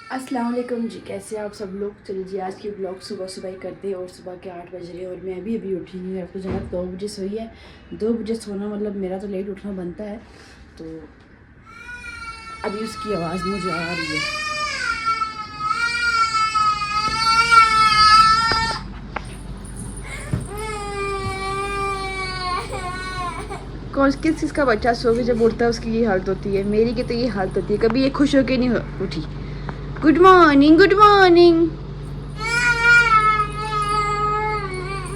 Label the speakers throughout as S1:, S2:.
S1: अस्सलाम वालेकुम जी, कैसे हैं आप सब लोग। चलिए जी, आज की ब्लॉग सुबह सुबह ही करते हैं और सुबह के 8 बज रहे हैं और मैं अभी उठी हूँ। आपको जो है 2 बजे सोई है। 2 बजे सोना मतलब मेरा तो लेट उठना बनता है, तो अभी उसकी आवाज़ मुझे आ रही है। कौन किस चीज़ का बच्चा सो के जब उठता है उसकी ये हालत होती है। मेरी की तो ये हालत होती है, कभी ये खुश होकर नहीं उठी। गुड मॉर्निंग, गुड मॉर्निंग,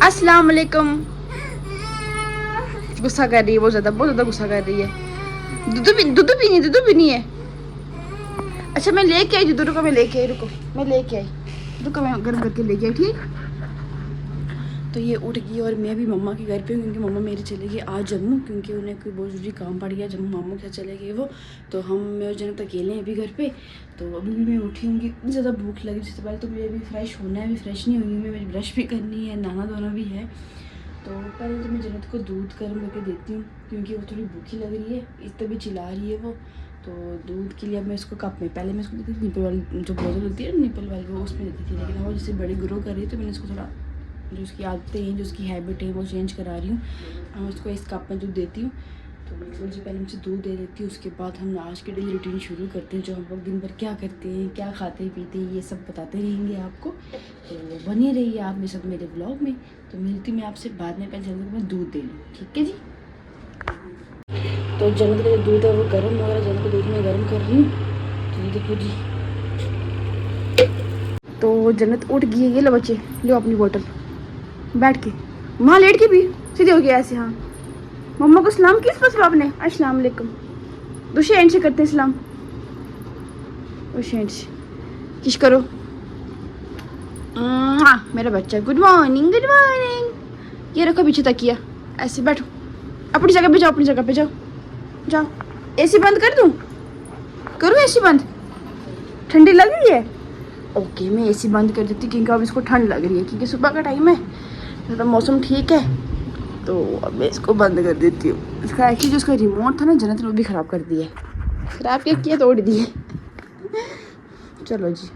S1: अस्सलाम वालेकुम। गुस्सा कर रही है बहुत ज़्यादा गुस्सा कर रही है। दूध भी नहीं है। अच्छा मैं लेके आई दूध, रुको मैं लेके आई, मैं लेके आई, मैं गर्म करके लेके आई, ठीक। तो ये उठ गई और मैं भी मम्मा के घर पे हूँ, क्योंकि मम्मा मेरी चले गई आज जम्मू, क्योंकि उन्हें कोई बहुत ज़रूरी काम पड़ गया जम्मू, मामू के साथ चले गए वो। तो हम मैं जनत अकेले हैं अभी घर पे। तो अभी भी मैं उठी हूँ, इतनी ज़्यादा भूख लगी। जिससे पहले तो मुझे अभी फ्रेश होना है, अभी फ्रेश नहीं हुई मैं, मेरी ब्रश भी करनी है, नहाना धोना भी है। तो पहले तो मैं जनत को दूध गर्म करके देती हूँ, क्योंकि वो थोड़ी भूखी लग रही है, इस तभी चिल्ला रही है वो। तो दूध के लिए अब मैं इसको कप में, पहले मैं इसको देती थी निपल वाली जो बोतल होती है निपल वाली, वो उसमें देती थी। लेकिन वो जैसे बड़ी ग्रो कर रही है तो मैंने इसको थोड़ा जो उसकी आदतें हैं, जो उसकी हैबिट है, वो चेंज करा रही हूँ। मैं उसको इस कप में दूध देती हूँ। तो मुझे पहले मुझे दूध दे देती हूँ, उसके बाद हम आज की डेली रूटीन शुरू करते हैं। जो हम लोग दिन भर क्या करते हैं, क्या खाते पीते हैं, ये सब बताते रहेंगे आपको। तो बनी रहिए आप मेरे साथ मेरे ब्लॉग में। तो मिलती मैं आपसे बाद में, पहले जल्दी मैं दूध दे लूँ, ठीक है जी। तो जन्नत का जो दूध है वो गर्म हो रहा है, जन्नत का दूध मैं गर्म कर रही हूँ। तो ये देखो जी, तो जन्नत उठ गई है। ये लो बच्चे, लो अपनी बोतल, बैठ के वहाँ लेट के भी सीधे हो गया ऐसे। हाँ, मम्मा को सलाम किस पर आपने? अस्सलाम वालेकुम। दूसरे एंड से करते हैं सलाम, उस एंड से किश करो। मेरा बच्चा, गुड मॉर्निंग, गुड मॉर्निंग। ये रखो पीछे तकिया, ऐसे बैठो, अपनी जगह पे जाओ, अपनी जगह पे जाओ, जाओ। एसी बंद कर दूँ? करूँ एसी बंद? ठंडी लग रही है? ओके, मैं एसी बंद कर देती, क्योंकि अब इसको ठंड लग रही है, क्योंकि सुबह का टाइम है तो मौसम ठीक है। तो अब मैं इसको बंद कर देती हूँ। इसका एक्चुअली जो उसका रिमोट था ना, जन्नत ने वो भी ख़राब कर दिया है। ख़राब क्या किया, तोड़ दिए। चलो जी,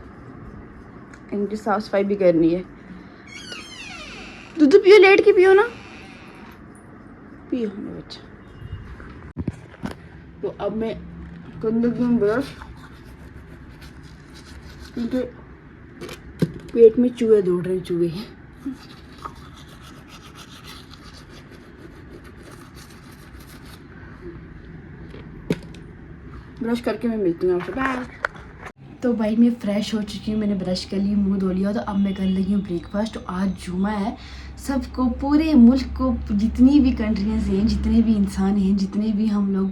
S1: इनकी साफ सफाई भी करनी है। दूध पियो, लेट के पियो ना, पियो मेरा बच्चा। तो अब मैं कंधे की ब्रश, क्योंकि पेट में चूहे दौड़ रहे हैं, चूहे। ब्रश करके मैं मिलती हूँ आपसे, बाय। तो भाई मैं फ़्रेश हो चुकी हूँ, मैंने ब्रश कर लिया, मुंह धो लिया। तो अब मैं कर लगी हूँ ब्रेकफास्ट। तो आज जुमा है, सबको, पूरे मुल्क को, जितनी भी कंट्रीज़ हैं, जितने भी इंसान हैं, जितने भी हम लोग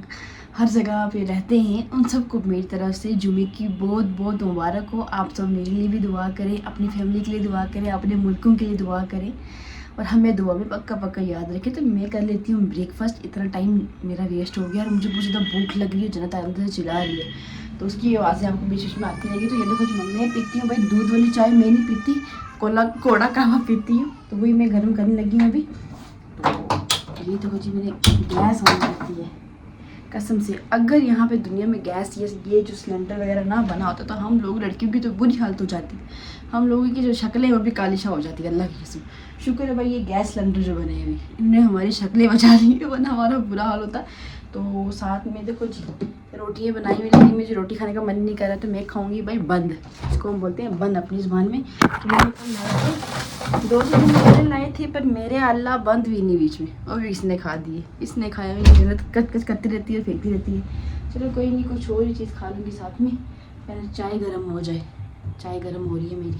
S1: हर जगह पे रहते हैं, उन सबको मेरी तरफ से जुमे की बहुत बहुत मुबारक हो। आप सब मेरे लिए भी दुआ करें, अपनी फैमिली के लिए दुआ करें, अपने मुल्कों के लिए दुआ करें, और हमें दुआ में पक्का याद रखें। तो मैं कर लेती हूँ ब्रेकफास्ट। इतना टाइम मेरा वेस्ट हो गया और मुझे बहुत ज़्यादा भूख लग रही है, जनता अंदर से चिल्ला रही है, तो उसकी आवाज़ें आपको बीच बीच में आती रहेगी। तो ये देखो जी, मैं पीती हूँ भाई दूध वाली चाय, मैं नहीं पीती, कोड़ा कहवा पीती हूँ। तो वही मैं गर्म करने लगी हूँ अभी। तो ये देखो जी, मेरे गैस ऑन करती है। कसम से, अगर यहाँ पे दुनिया में गैस ये जो सिलेंडर वगैरह ना बना होता तो हम लोग लड़कियों की तो बुरी हालत हो जाती। हम लोगों की जो शक्लें वो भी कालिशा हो जाती है, अल्लाह की कसम। शुक्र है भाई ये गैस सिलेंडर जो बने हुए, इनने हमारी शक्लें बचा ली है, वरना हमारा बुरा हाल होता। तो साथ में देखो जी, रोटियाँ बनाई हुई, लेकिन मुझे रोटी खाने का मन नहीं कर रहा, तो मैं खाऊंगी भाई बंद, इसको हम बोलते हैं बंद अपनी ज़ुबान में। तो मैंने कल लाए थे 2 दिन पहले लाए थे, पर मेरे अल्लाह बंद भी नहीं बीच में, और भी इसने खा दिए। इसने खाया हुई जन्नत कच करती रहती है, फेंकती रहती है। चलो कोई नहीं, कुछ और ही चीज़ खा लूँगी साथ में। पहले चाय गर्म हो जाए, चाय गर्म हो रही है मेरी।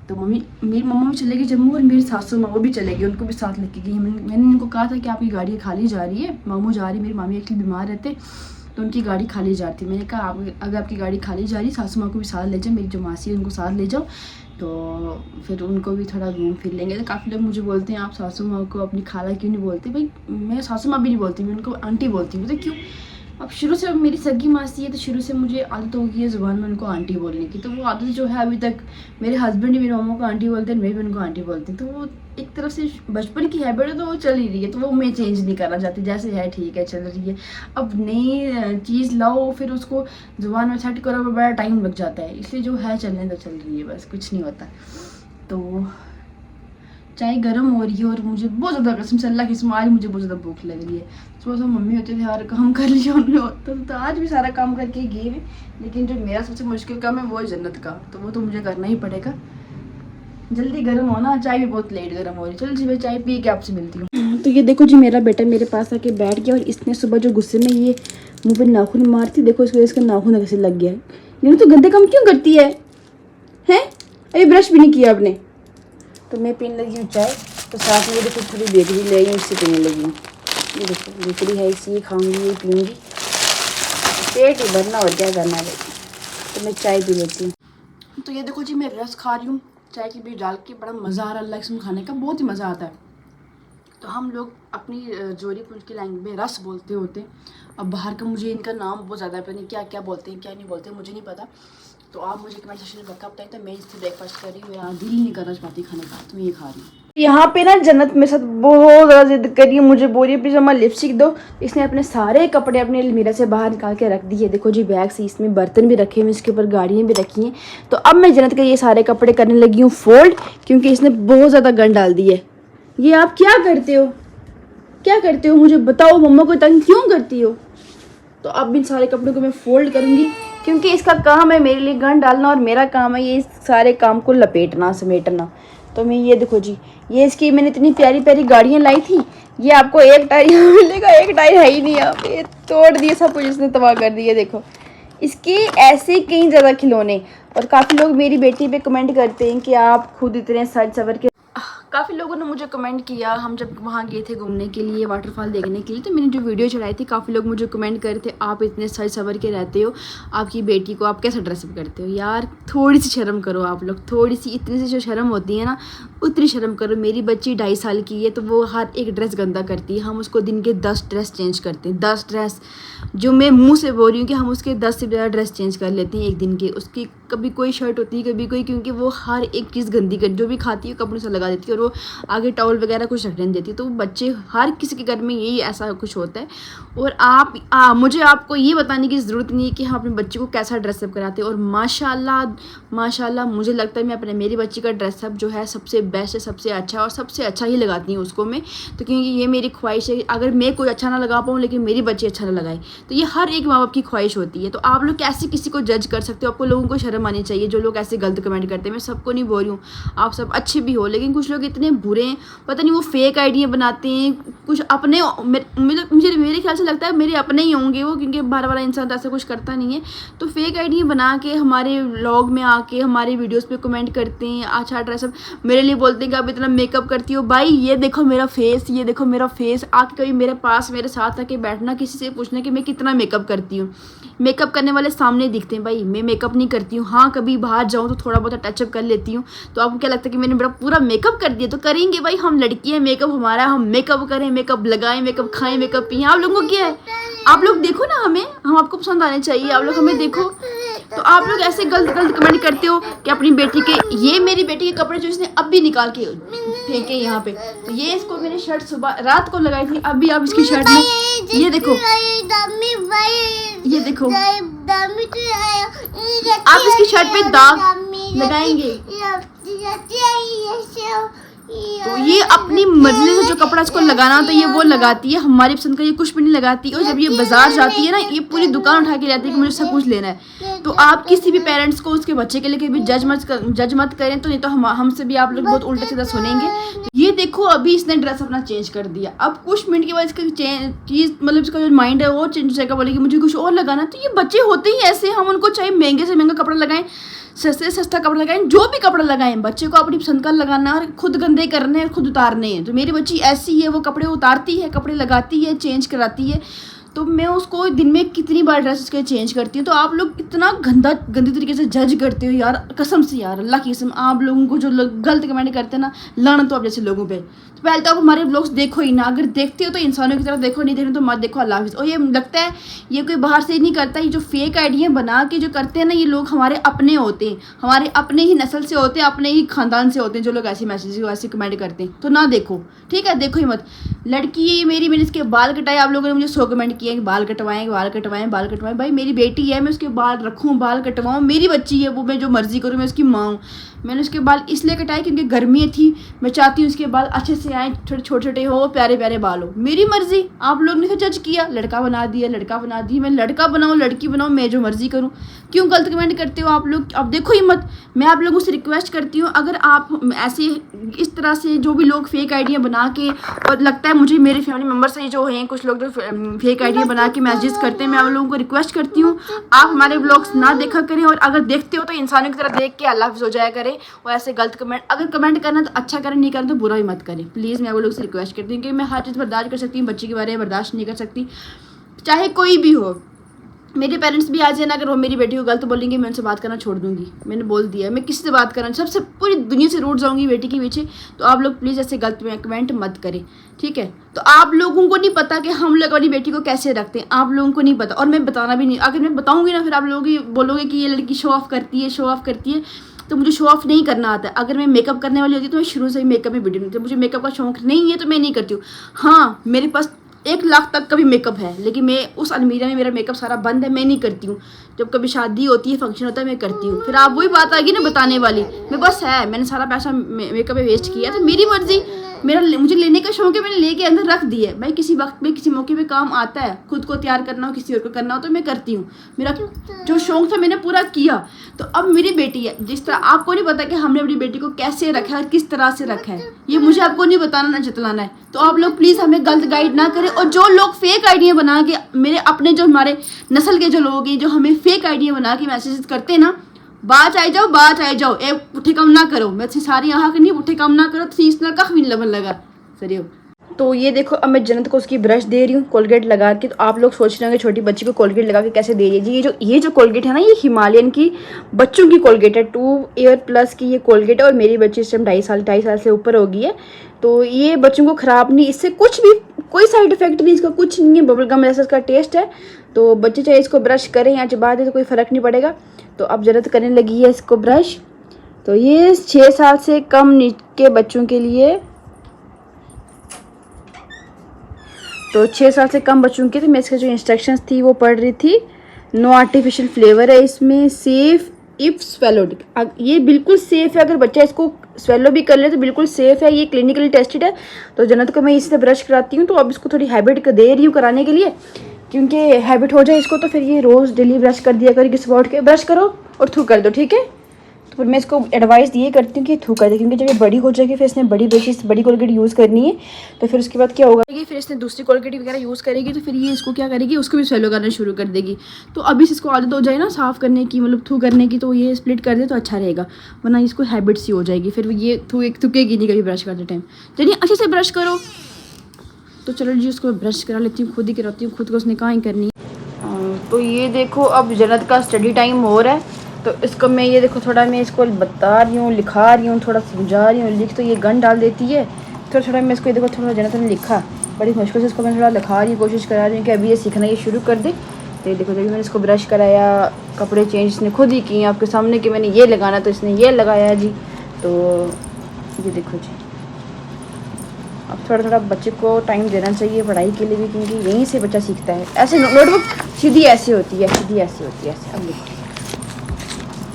S1: तो मेरी मम्मा भी चलेगी जम्मू, और मेरी सासू माँ वो भी चलेगी, उनको भी साथ लेके गई। मैंने उनको कहा था कि आपकी गाड़ी खाली जा रही है, मामू जा रही है, मेरी मामी एक्चुअली बीमार रहते, तो उनकी गाड़ी खाली जाती। मैंने कहा आप अगर आपकी गाड़ी खाली जा रही है, सासू माँ को भी साथ ले जाओ, मेरी जो मासी है उनको साथ ले जाओ, तो फिर उनको भी थोड़ा घूम फिर लेंगे। तो काफ़ी लोग मुझे बोलते हैं आप सासू माँ को अपनी खाला क्यों नहीं बोलते? भाई मैं सासू माँ भी नहीं बोलती, मैं उनको आंटी बोलती हूँ। तो क्यों? अब शुरू से मेरी सगी मासी है तो शुरू से मुझे आदत होगी है ज़ुबान में उनको आंटी बोलने की, तो वो आदत जो है अभी तक मेरे हस्बैंड भी मेरी मम्मा को आंटी बोलते हैं, मैं भी उनको आंटी बोलती हूँ। तो वो एक तरफ से बचपन की हैबिट है तो वो चल ही रही है, तो वो मैं चेंज नहीं करना चाहती, जैसे है ठीक है चल रही है। अब नई चीज़ लाओ फिर उसको ज़ुबान में सेट करो बड़ा टाइम लग जाता है, इसलिए जो है चलने तो चल रही है, बस कुछ नहीं होता। तो चाय गर्म हो रही है और मुझे बहुत ज़्यादा कसम से अल्लाह की कसम आज मुझे बहुत ज़्यादा भूख लग रही है। सुबह सुबह मम्मी होते थे यार काम कर लिया उन्होंने होता तो आज भी सारा काम करके गए हैं, लेकिन जो मेरा सबसे मुश्किल काम है वो है जन्नत का, तो वो तो मुझे करना ही पड़ेगा। जल्दी गर्म होना, चाय भी बहुत लेट गर्म हो रही है। चलो जी मैं चाय पी के आपसे मिलती हूँ। तो ये देखो जी मेरा बेटा मेरे पास आके बैठ गया और इसने सुबह जो गुस्से में ये मुँह पर नाखून मारती, देखो इसकी वजह से नाखून कैसे लग गया है। नहीं तो गंदे काम क्यों करती है हैं? अभी ब्रश भी नहीं किया आपने। तो मैं पीने लगी हूँ चाय, तो साथ में देखो थोड़ी बेकरी ले आई हूँ, इससे पीने लगी हूँ। ये देखो बेकरी है, इसी खाऊंगी, ये पीऊँगी, पेट ही भरना और क्या करना है। तो मैं चाय पी लेती हूँ। तो ये देखो जी मैं रस खा रही हूँ चाय की बीच डाल के, बड़ा मज़ा आ रहा है अल्लाह कसम खाने का, बहुत ही मज़ा आता है। तो हम लोग अपनी जोरीपुर की लैंग्वेज में रस बोलते होते हैं। अब बाहर का मुझे इनका नाम बहुत ज़्यादा पता नहीं क्या क्या बोलते हैं क्या नहीं बोलते मुझे नहीं पता, तो आप मुझे कमेंट सेक्शन में बता बताएं। तो मैं इससे ब्रेकफास्ट कर रही हूँ, मेरा दिल नहीं करना चाहती खाने का, तो मैं ये खा रही हूँ। यहाँ पे ना जन्नत मेरे साथ बहुत ज़्यादा जिद करी है, मुझे बोल रही है प्लीज़ अम्मा लिपस्टिक दो। इसने अपने सारे कपड़े अपने अलमीरा से बाहर निकाल के रख दिए। देखो जी बैग से इसमें बर्तन भी रखे हुए, इसके ऊपर गाड़ियाँ भी रखी हैं। तो अब मैं जन्नत के ये सारे कपड़े करने लगी हूँ फोल्ड, क्योंकि इसने बहुत ज़्यादा गंद डाल दी है। ये आप क्या करते हो, क्या करते हो मुझे बताओ, मम्मा को तंग क्यों करती हो? तो अब इन सारे कपड़ों को मैं फोल्ड करूँगी, क्योंकि इसका काम है मेरे लिए गंद डालना और मेरा काम है ये सारे काम को लपेटना समेटना। तो मैं ये देखो जी ये इसकी मैंने इतनी प्यारी प्यारी गाड़ियाँ लाई थी, ये आपको एक टायर यहाँ मिलेगा, एक टायर है ही नहीं यहाँ पे, तोड़ दिए सब कुछ इसने, तबाह कर दिए। देखो इसके ऐसे कई ज़्यादा खिलौने। और काफ़ी लोग मेरी बेटी पे कमेंट करते हैं कि आप खुद इतने सज सवर के। काफ़ी लोगों ने मुझे कमेंट किया, हम जब वहाँ गए थे घूमने के लिए वाटरफॉल देखने के लिए, तो मैंने जो वीडियो चढ़ाई थी काफ़ी लोग मुझे कमेंट कर रहे थे आप इतने सज सवर के रहते हो, आपकी बेटी को आप कैसा ड्रेसअप करते हो। यार थोड़ी सी शर्म करो आप लोग, थोड़ी सी, इतनी सी जो शर्म होती है ना उतनी शर्म करो। मेरी बच्ची 2.5 साल की है तो वो हर एक ड्रेस गंदा करती है, हम उसको दिन के 10 ड्रेस चेंज करते हैं, 10 ड्रेस, जो मैं मुँह से बोल रही हूँ कि हम उसके 10 से ज़्यादा ड्रेस चेंज कर लेते हैं एक दिन के। उसकी कभी कोई शर्ट होती है कभी कोई, क्योंकि वो हर एक चीज़ गंदी कर, जो भी खाती है कपड़ों से लगा देती है और वो आगे टॉवल वगैरह कुछ रखने नहीं देती। तो बच्चे हर किसी के घर में यही ऐसा कुछ होता है। और आप मुझे आपको ये बताने की ज़रूरत नहीं है कि हम अपने बच्चे को कैसा ड्रेसअप कराते हैं। और माशाल्लाह मुझे लगता है मैं मेरी बच्ची का ड्रेसअप जो है सबसे बेस्ट है, सबसे अच्छा, और सबसे अच्छा ही लगाती हूँ उसको मैं। तो क्योंकि ये मेरी ख्वाहिश है, अगर मैं कोई अच्छा ना लगा पाऊँ लेकिन मेरी बच्ची अच्छा ना लगाए, तो ये हर एक माँ बाप की ख्वाहिश होती है। तो आप लोग कैसे किसी को जज कर सकते हो? आपको लोगों को शर्म आनी चाहिए जो लोग ऐसे गलत कमेंट करते हैं। मैं सबको नहीं बोल रही हूँ, आप सब अच्छे भी हो, लेकिन कुछ लोग इतने बुरे हैं, पता नहीं वो फेक आइडिया बनाते हैं, कुछ अपने मुझे मेरे ख्याल से लगता है मेरे अपने ही होंगे वो, क्योंकि बार बार इंसान तो ऐसा कुछ करता नहीं है। तो फेक आइडिया बना के हमारे व्लॉग में आके हमारे वीडियोस पे कमेंट करते हैं, अच्छा ड्रेसअप मेरे लिए बोलते हैं कि आप इतना मेकअप करती हो। भाई ये देखो मेरा फेस, ये देखो मेरा फेस, आके कभी मेरे पास मेरे साथ आके बैठना, किसी से पूछना कि मैं कितना मेकअप करती हूँ। मेकअप करने वाले सामने दिखते हैं, भाई मैं मेकअप नहीं करती हूँ। हाँ कभी बाहर जाऊँ तो थोड़ा बहुत टचअप कर लेती हूँ। तो आपको क्या लगता है कि मैंने बड़ा पूरा मेकअप कर दिया? तो करेंगे भाई, हम लड़की हैं, मेकअप हमारा, हम मेकअप करें, मेकअप लगाएं, मेकअप खाएं, मेकअप पिए। आप लोगों को क्या है, आप लोग देखो ना हमें, हम आपको पसंद आने चाहिए, आप लोग हमें देखो। तो आप लोग ऐसे गलत कमेंट करते हो कि अपनी बेटी के, ये मेरी बेटी के कपड़े जो इसने अब भी निकाल के फेंके यहाँ पे, तो ये इसको मैंने शर्ट सुबह रात को लगाई थी, अभी आप इसकी शर्ट में ये देखो, ये देखो आप इसकी शर्ट पे दाग लगाएंगे। तो ये अपनी मर्जी से जो कपड़ा इसको लगाना तो ये वो लगाती है, हमारी पसंद का ये कुछ भी नहीं लगाती। और जब ये बाजार जाती है ना, ये पूरी दुकान उठा के लाती है कि मुझे सब कुछ लेना है। तो आप किसी भी पेरेंट्स को उसके बच्चे के लिए कभी जज मत करें, तो नहीं तो हमसे भी आप लोग बहुत उल्टा सीधा सुनेंगे। तो ये देखो अभी इसने ड्रेस अपना चेंज कर दिया, अब कुछ मिनट के बाद इसका चीज़ मतलब इसका जो माइंड है वो चेंज हो जाएगा, बोलेगी मुझे कुछ और लगाना। तो ये बच्चे होते ही ऐसे, हम उनको चाहे महंगे से महंगा कपड़ा लगाएं, सस्ते से सस्ता कपड़ा लगाएं, जो भी कपड़ा लगाएं, बच्चे को अपनी पसंद का लगाना और खुद गंदे करने और खुद उतारने हैं। तो मेरी बच्ची ऐसी है, वो कपड़े उतारती है, कपड़े लगाती है, चेंज कराती है। तो मैं उसको दिन में कितनी बार ड्रेस उसके चेंज करती हूँ। तो आप लोग इतना गंदी तरीके से जज करते हो यार, कसम से यार, अल्लाह की कसम। आप लोगों को जो लोग गलत कमेंट करते हैं ना, लानत तो आप जैसे लोगों पे। तो पहले तो आप हमारे ब्लॉग्स देखो ही ना, अगर देखते हो तो इंसानों की तरह देखो, नहीं देखो तो मत देखो, अल्लाह हाफिज़। और ये लगता है ये कोई बाहर से नहीं करता, ये जो फेक आइडियाँ बना के जो करते हैं ना, ये लोग हमारे अपने होते हैं, हमारे अपने ही नस्ल से होते हैं, अपने ही खानदान से होते हैं, जो लोग ऐसे मैसेज ऐसे कमेंट करते हैं। तो ना देखो, ठीक है, देखो ही मत। लड़की है मेरी, मैंने इसके बाल कटाए, आप लोगों ने मुझे 100 कमेंट किए कि बाल कटवाएं, बाल कटवाएं, बाल कटवाएं। भाई मेरी बेटी है, मैं उसके बाल रखूँ, बाल कटवाऊँ, मेरी बच्ची है वो, मैं जो मर्जी करूँ, मैं उसकी माँ हूँ। मैंने उसके बाल इसलिए कटाए क्योंकि गर्मी थी, मैं चाहती हूँ उसके बाल अच्छे से आए, थोड़े छोटे छोटे हो, प्यारे प्यारे बाल हो, मेरी मर्जी। आप लोग ने जज किया, लड़का बना दिया, लड़का बना दिया। मैं लड़का बनाऊँ, लड़की बनाऊँ, मैं जो मर्जी करूँ। क्यों गलत कमेंट करते हो आप लोग? अब देखो ही मत। मैं आप लोगों से रिक्वेस्ट करती हूँ, अगर आप ऐसे इस तरह से जो भी लोग फेक आइडिया बना के, और लगता है मुझे मेरे फैमिली मेम्बर से जो हैं कुछ लोग जो फेक आइडिया बना के मैसेज करते हैं, मैं आप लोगों को रिक्वेस्ट करती हूँ आप हमारे ब्लॉग्स ना देखा करें, और अगर देखते हो तो इंसानों की तरह देख के अल्लाह हाफिज़ हो जाया करें। और ऐसे गलत कमेंट, अगर कमेंट करना तो अच्छा करें, नहीं करना तो बुरा ही मत करें प्लीज़। मैं आप लोगों से रिक्वेस्ट करती हूँ कि मैं हर चीज़ बर्दाश्त कर सकती हूँ, बच्चे के बारे में बर्दाश्त नहीं कर सकती, चाहे कोई भी हो। मेरे पेरेंट्स भी आज है ना, अगर वो मेरी बेटी को गलत बोलेंगे, मैं उनसे बात करना छोड़ दूंगी। मैंने बोल दिया है, मैं किसी से बात करना, सबसे पूरी दुनिया से रूठ जाऊंगी बेटी के पीछे। तो आप लोग प्लीज़ ऐसे गलत कमेंट मत करें, ठीक है। तो आप लोगों को नहीं पता कि हम लोग अपनी बेटी को कैसे रखते हैं, आप लोगों को नहीं पता, और मैं बताना भी नहीं। अगर मैं बताऊँगी ना, फिर आप लोग बोलोगे कि ये लड़की शो ऑफ करती है, शो ऑफ करती है। तो मुझे शो ऑफ नहीं करना आता है। अगर मैं मेकअप करने वाली होती तो मैं शुरू से ही मेकअप में वीडियो नहीं, तो मुझे मेकअप का शौक नहीं है तो मैं नहीं करती हूँ। हाँ, मेरे पास 1 लाख तक का भी मेकअप है, लेकिन मैं उस अलमीरा में मेरा मेकअप सारा बंद है, मैं नहीं करती हूँ। जब कभी शादी होती है, फंक्शन होता है, मैं करती हूँ। फिर आप वही बात आ गई ना बताने वाली, मेरे पास है, मैंने सारा पैसा मेकअप में वेस्ट किया, तो मेरी मर्जी, मुझे लेने का शौक है, मैंने लेके अंदर रख दी है। भाई किसी वक्त में किसी मौके पे काम आता है, खुद को तैयार करना हो, किसी और को करना हो, तो मैं करती हूँ। मेरा जो शौक था मैंने पूरा किया। तो अब मेरी बेटी है, जिस तरह आपको नहीं पता कि हमने अपनी बेटी को कैसे रखा है और किस तरह से रखा है, ये मुझे आपको नहीं बताना ना जतलाना है। तो आप लोग प्लीज़ हमें गलत गाइड ना करें। और जो लोग फेक आइडिया बना के, मेरे अपने जो हमारे नस्ल के जो लोग हैं, जो हमें फेक आइडिया बना के मैसेज करते हैं ना, बात आई जाओ, बात आई जाओ, ए उठे काम ना करो। मैं सारी यहाँ नहीं, उठे काम ना करो, तो इसना कख भी नहीं लगा सरी हो। तो ये देखो, अब मैं जन्नत को उसकी ब्रश दे रही हूँ कोलगेट लगा के। तो आप लोग सोच रहे होंगे छोटी बच्ची को कोलगेट लगा के कैसे दे रही है जी। ये जो कोलगेट है ना, ये हिमालयन की बच्चों की कोलगेट है, 2 ईयर प्लस की ये कोलगेट है। और मेरी बच्ची इस टाइम 2.5 साल से ऊपर हो गई है। तो ये बच्चों को ख़राब नहीं, इससे कुछ भी कोई साइड इफेक्ट नहीं, इसका कुछ नहीं है, बबलगम जैसा इसका टेस्ट है। तो बच्चे चाहे इसको ब्रश करें या चबा दें तो कोई फ़र्क नहीं पड़ेगा। तो अब जन्नत करने लगी है इसको ब्रश। तो ये 6 साल से कम के बच्चों के लिए, तो 6 साल से कम बच्चों के, तो मैं इसके जो इंस्ट्रक्शंस थी वो पढ़ रही थी। नो आर्टिफिशियल फ्लेवर है इसमें, सेफ़ इफ़ स्वेलोड, ये बिल्कुल सेफ़ है। अगर बच्चा इसको स्वेलो भी कर ले तो बिल्कुल सेफ़ है, ये क्लिनिकली टेस्टेड है। तो जन्नत को मैं इससे ब्रश कराती हूँ। तो अब इसको थोड़ी हैबिट दे रही हूँ कराने के लिए, क्योंकि हैबिट हो जाए इसको, तो फिर ये रोज़ डेली ब्रश कर दिया करेगी। सुबह उठ के ब्रश करो और थू कर दो, ठीक है। तो फिर मैं इसको एडवाइस ये करती हूँ कि थू कर दे, क्योंकि जब ये बड़ी हो जाएगी फिर इसने बड़ी कोलगेट यूज़ करनी है। तो फिर उसके बाद क्या होगा, फिर इसने दूसरी कोलगेट वगैरह यूज़ करेगी, तो फिर ये इसको क्या करेगी, उसको भी स्वेलो करना शुरू कर देगी। तो अभी से इसको आदत हो जाए ना साफ़ करने की, मतलब थू करने की, तो ये स्प्लिट कर दे तो अच्छा रहेगा, वरना इसको हैबिट सी हो जाएगी। फिर ये थूकेगी नहीं कभी ब्रश करते टाइम। चलिए अच्छे से ब्रश करो। तो चलो जी, उसको ब्रश करा लेती हूँ, खुद ही कराती हूँ, खुद को उसने कहाँ ही करनी है। तो ये देखो, अब जन्नत का स्टडी टाइम हो रहा है। तो इसको मैं ये देखो, थोड़ा मैं इसको बता रही हूँ, लिखा रही हूँ, थोड़ा समझा रही हूँ। लिख तो ये गन डाल देती है, थोड़ा मैं इसको देखो, थोड़ा जन्नत ने लिखा, बड़ी मुश्किल से इसको मैं थोड़ा लिखा रही हूँ, कोशिश करा रही हूँ कि अभी ये सीखना ये शुरू कर दे। तो ये देखो, जब मैंने इसको ब्रश कराया, कपड़े चेंज इसने खुद ही किए आपके सामने कि मैंने ये लगाना, तो इसने ये लगाया जी। तो ये देखो जी, अब थोड़ा बच्चे को टाइम देना चाहिए पढ़ाई के लिए भी, क्योंकि यहीं से बच्चा सीखता है। ऐसे नोटबुक सीधी ऐसी होती है, सीधी ऐसी होती है, ऐसे। अब देखो,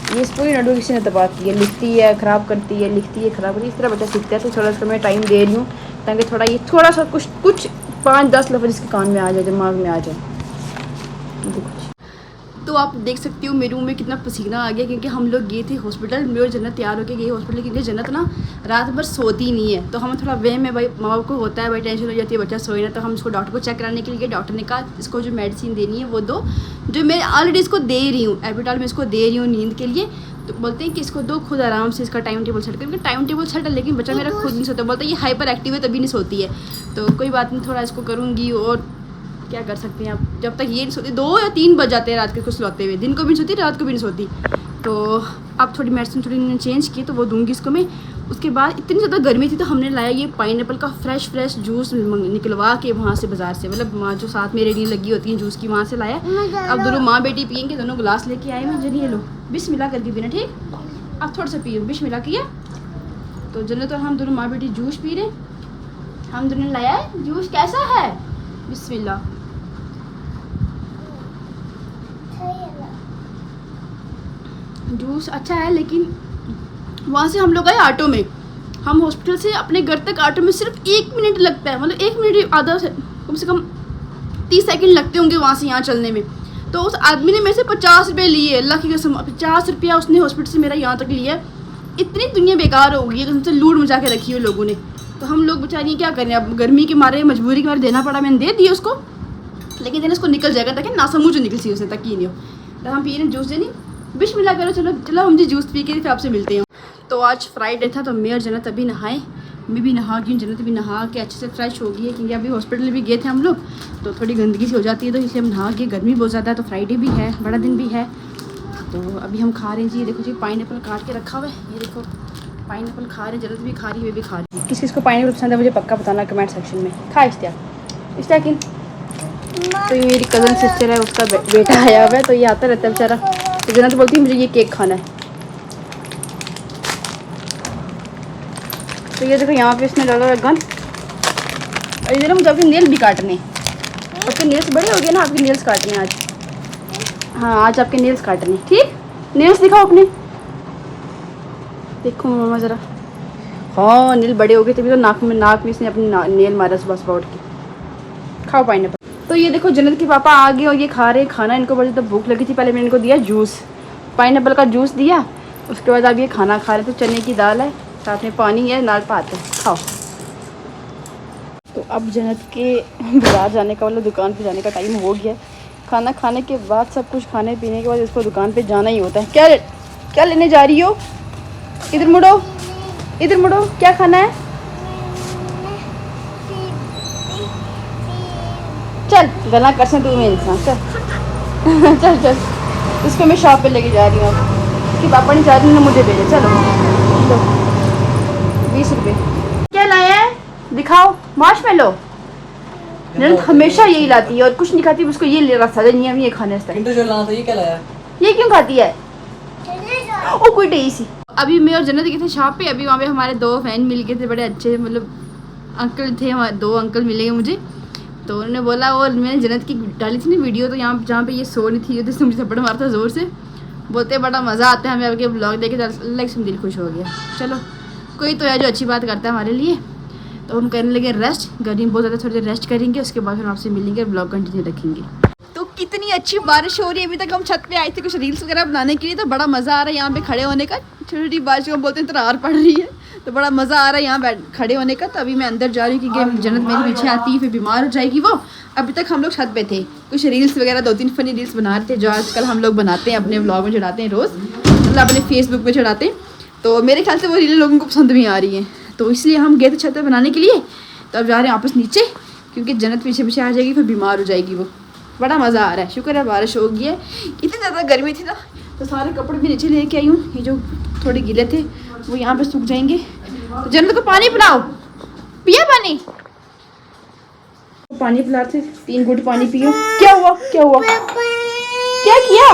S1: ये इस पूरी नोटबुक किसी ने तबाह की है, लिखती है ख़राब करती है, लिखती है ख़राब करती है, इस तरह बच्चा सीखता है। तो थोड़ा इसको मैं टाइम दे रही हूँ, ताकि थोड़ा सा कुछ 5-10 लफ्ज़ इसके कान में आ जाए, दिमाग में आ जाए। देखो, तो आप देख सकती हो मेरे मुँह में कितना पसीना आ गया, क्योंकि हम लोग गए थे हॉस्पिटल। मेरी जन्नत तैयार होकर गई हॉस्पिटल, क्योंकि जन्नत ना रात भर सोती नहीं है। तो हमें थोड़ा वे में भाई माँ बाप को होता है, भाई टेंशन हो जाती है बच्चा सोए ना। तो हम इसको डॉक्टर को चेक कराने के लिए, डॉक्टर ने कहा इसको जो मेडिसिन देनी है वो दो, जो मैं ऑलरेडी इसको दे रही हूँ, एपिटाल में इसको दे रही हूँ नींद के लिए। तो बोलते हैं कि इसको दो, खुद आराम से इसका टाइम टेबल सेट करके। टाइम टेबल सेट है, लेकिन बच्चा मेरा खुद नहीं सोता, बोलता है ये हाइपर एक्टिव है तभी नहीं सोती है। तो कोई बात नहीं, थोड़ा इसको करूँगी और क्या कर सकते हैं आप, जब तक ये नहीं सोती 2 या 3 बज जाते हैं रात के कुछ सोते हुए, दिन को भी नहीं सोती रात को भी नहीं सोती। तो अब थोड़ी मेडिसिन थोड़ी चेंज की तो वो दूंगी इसको मैं। उसके बाद इतनी ज़्यादा गर्मी थी तो हमने लाया ये पाइनएप्पल का फ्रेश जूस निकलवा के वहाँ से बाज़ार से, मतलब वहाँ जो साथ में रेडी लगी होती है जूस की, वहाँ से लाया। अब दोनों माँ बेटी पियेंगे, दोनों गिलास लेके आए मैं, जल्दी ये लो बिस्मिल्लाह करके पीना, ठीक? अब थोड़ा सा पियो, बिस्मिल्लाह किया। तो जन्नत और हम दोनों माँ बेटी जूस पी रहे, हम दोनों लाया है जूस। कैसा है? बिस्मिल्लाह। जूस अच्छा है, लेकिन वहाँ से हम लोग आए ऑटो में, हम हॉस्पिटल से अपने घर तक ऑटो में सिर्फ 1 मिनट लगता है, मतलब 1 मिनट आधा से कम 30 सेकंड लगते होंगे वहाँ से यहाँ चलने में। तो उस आदमी ने मेरे से 50 रुपये लिए, अल्लाह की कसम 50 रुपया उसने हॉस्पिटल से मेरा यहाँ तक लिया। इतनी दुनिया बेकार हो गई है, कसम से लूट मचा के रखी है लोगों ने। तो हम लोग बेचारी क्या करें, अब गर्मी के मारे मजबूरी के मारे देना पड़ा, मैंने दे दिया उसको, लेकिन देने उसको निकल जाएगा ताकि नासमूझ निकल सी उसे तक ही नहीं हो। तो हम पी रहे जूस देनी, बिस्मिल्लाह करो। चलो हम जी जूस पी के फिर आपसे मिलते हैं। तो आज फ्राइडे था तो मैं और जन्नत अभी नहाए, मैं भी नहा गई, जन्नत भी नहा के अच्छे से फ्रेश हो गई है, क्योंकि अभी हॉस्पिटल भी गए थे हम लोग, तो थोड़ी गंदगी सी हो जाती है, तो इसलिए हम नहा के, गर्मी बहुत ज़्यादा है, तो फ्राइडे भी है, बड़ा दिन भी है। तो अभी हम खा रहे हैं जी, देखो जी पाइनएप्पल काट के रखा हुआ है, ये देखो पाइनएप्पल खा रहे हैं, जन्नत भी खा रही है, मैं भी खा रही हूँ। किस किस को पाइनएप्पल पसंद है मुझे पक्का बताना कमेंट सेक्शन में। खा इस्तिया किन। तो ये मेरी कज़न सिस्टर है, उसका बेटा आया हुआ है, तो ये आता रहता है बेचारा, तो जन्नत बोलती है मुझे ये केक खाना है। तो ये देखो यहाँ पे इसने डाला हुआ गन, और इधर मुझे आपके नेल भी काटने, आपके नेल्स बड़े हो गए ना, आपके नेल्स काटने आज। हाँ आज आपके नेल्स काटने, ठीक? नेल्स दिखाओ अपने, देखो मामा ज़रा। हाँ नेल बड़े हो गए, तभी तो नाक में इसने अपनी नेल मारा सुबह सुबह उठ के। खाओ पाइनएप्पल। तो ये देखो जन्नत के पापा आ गए और ये खा रहे खाना, इनको बड़ी तो भूख लगी थी, पहले मैंने इनको दिया जूस, पाइनएप्पल का जूस दिया, उसके बाद अब ये खाना खा रहे। तो चने की दाल है, साथ में पानी है, नाल पात है, खाओ। तो अब जन्नत के बाजार जाने का, मतलब दुकान पे जाने का टाइम हो गया है। खाना खाने के बाद, सब कुछ खाने पीने के बाद इसको दुकान पे जाना ही होता है। क्या लेने जा रही हो? इधर मुड़ो, क्या खाना है? चल गला कर से तू में इंसान, चल चल इसको मैं शॉप पे लेके जा रही हूँ, कि पापा ने 4 दिन में मुझे भेजे। चलो 20 रुपये। क्या लाया है दिखाओ? मार्शमेलो। जन्नत हमेशा यही लाती है और कुछ नहीं खाती, उसको ये ले रहा नहीं है, ये खाने से। ये क्या लाया? ये क्यों खाती है? ओ कोई डे सी। अभी मैं और जन्नत गए थे शॉप पे, अभी वहाँ पे हमारे 2 फैन मिल गए थे, बड़े अच्छे, मतलब अंकल थे हमारे, 2 अंकल मिले मुझे। तो उन्होंने बोला, और मैंने जन्नत की डाली थी ना वीडियो, तो यहाँ जहाँ पे ये सो रही थी, तो मुझे थप्पड़ मारता ज़ोर से, बोलते बड़ा मज़ा आता है हमें आपके ब्लॉग देखे, अल्लाह से दिल खुश हो गया। चलो कोई तो है जो अच्छी बात करता है हमारे लिए। तो हम करने लगे रेस्ट, गर्मी बहुत ज़्यादा, थोड़ी देर रेस्ट करेंगे, उसके बाद फिर आपसे मिलेंगे और ब्लॉग कंटिन्यू रखेंगे। तो कितनी अच्छी बारिश हो रही है, अभी तक हम छत पे आए थे कुछ रील्स वगैरह बनाने के लिए, तो बड़ा मज़ा आ रहा है यहाँ पे खड़े होने का। छोटी छोटी बारिश को बोलते हैं तरार पड़ रही है, तो बड़ा मज़ा आ रहा है यहाँ खड़े होने का। तो अभी मैं अंदर जा रही हूँ, क्योंकि जन्नत मेरे पीछे आती है, फिर बीमार हो जाएगी वो। अभी तक हम लोग छत पे थे, कुछ रील्स वगैरह 2-3 फनी रील्स बना रहे थे, जो आजकल हम लोग बनाते हैं, अपने ब्लॉग में चढ़ाते हैं रोज़, मतलब अपने फेसबुक पे चढ़ाते हैं। तो मेरे ख्याल से वो रीलें लोगों को पसंद भी आ रही हैं, तो इसलिए हम गए थे छत पे बनाने के लिए। तो अब जा रहे हैं वापस नीचे, क्योंकि जन्नत पीछे पीछे आ जाएगी, फिर बीमार हो जाएगी वो। बड़ा मज़ा आ रहा है, शुक्र है बारिश हो गई है। इतनी ज़्यादा गर्मी थी ना, तो सारे कपड़े भी नीचे लेके आई हूँ, ये जो थोड़े गीले थे वो यहाँ पे सूख जाएंगे। तो जन्नत को पानी पिलाओ, पिया पानी, पानी पिला थे, 3 घूंट पानी पियो। क्या हुआ? क्या किया?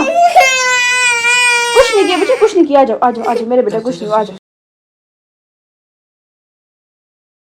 S1: कुछ नहीं किया बेटा, कुछ नहीं किया। आ जाओ मेरे बेटा, कुछ नहीं, आ जाओ।